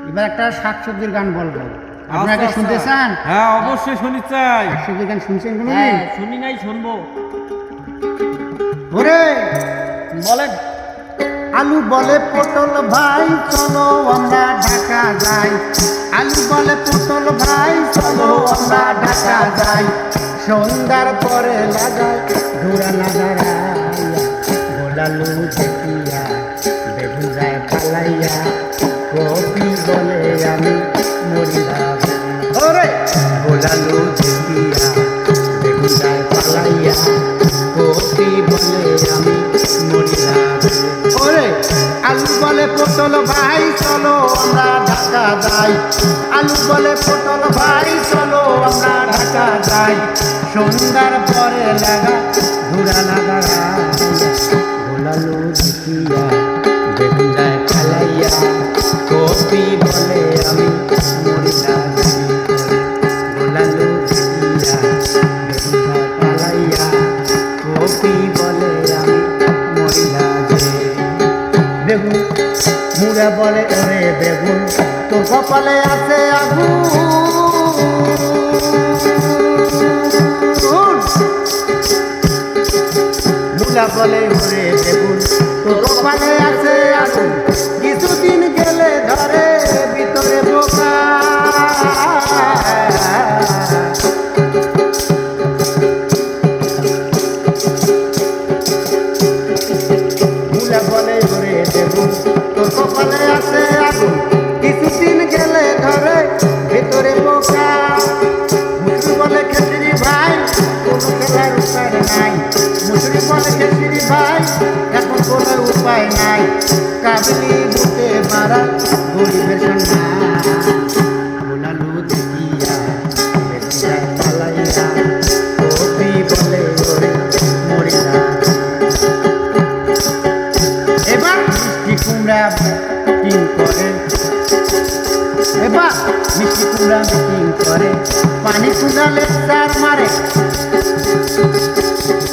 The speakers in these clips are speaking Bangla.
এবার একটা শাকসবজির গান বলবো, আপনারা কি শুনতে চান? হ্যাঁ অবশ্যই শুনি চাই। শাকসবজির গান শুনছেন কোনোদিন? হ্যাঁ শুনি নাই, শুনবো। ওরে বলেন। আলু বলে পটল ভাই চলো আমরা ঢাকা যাই, আলু বলে পটল ভাই চলো আমরা ঢাকা যাই, সন্ধ্যার পরে লাগাই ঘোরা নাগারা, গোলালু দেখিয়া বেগুন যায় পালাইয়া, কপি বলে আমি মরিলাম। ওরে গোলালু দেখিয়া বেগুন যায় পালাইয়া, কপি বলে আমি মরিলাম। ওরে আলু বলে পটল ভাই চলো আমরা ঢাকা যাই, আলু বলে পটল ভাই চলো আমরা ঢাকা যাই, সন্ধ্যার পরে লাগা ঘোরা লাগা, গোলালু দেখিয়া বেগুন যায় পালাইয়া, কপি বলে আমি মরিলাম। গোলালু দেখিয়া বেগুন যায় পালাইয়া, কপি বলে আমি মরিলাম। বেগুন মুড়ে বলে ওরে বেগুন তোর কপালে আছে আগুন, মুলা বলে ওরে বেগুন তোর কপালে আছে আগুন, কিছুদিন গেলে ধরে ভিতরে পোকা, মুলা বলে ওরে বেগুন তোর কপালে আছে আগুন, কিছুদিন গেলে ধরে ভেতরে পোকা, মুসুরি বলে খেসরি ভাই কোনো খেলার উপায় নাই, মুসুরি বলে খেসরি ভাই এখন কোনো উপায় নাই, কাবলি বুকে মারা গরিবের সন্ধ্যা, গোলালু দেখিয়া বেগুন যায় পালাইয়া, কপি বলে ওরে মরিলা। এবার মিষ্টি কুমড়া মিটিং করে, এবার মিষ্টি কুমড়া মিটিং করে, পানি কুমড়ালে চার মারে,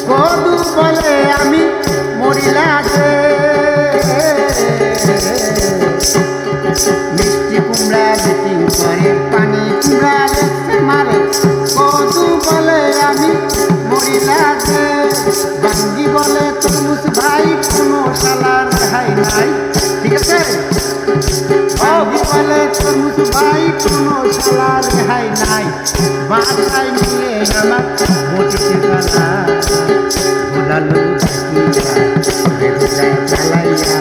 কদু বলে আমি মরিলাছে, মিষ্টি কুমড়া মিটিং করে, পানি কুমড়ালে মারে, কদু বলে আমি মরিলাছে, বাঙ্গি বলে তরমুজ ভাই কোনো শালার রেহাই নাই, ঠিক আছে? বাঙ্গি বলে তরমুজ ভাই কোনো শালার রেহাই নাই, বাসায় নিয়ে আমার বটিতে গালা, গোলালু দেখিয়া বেগুন যায় পালাইয়া,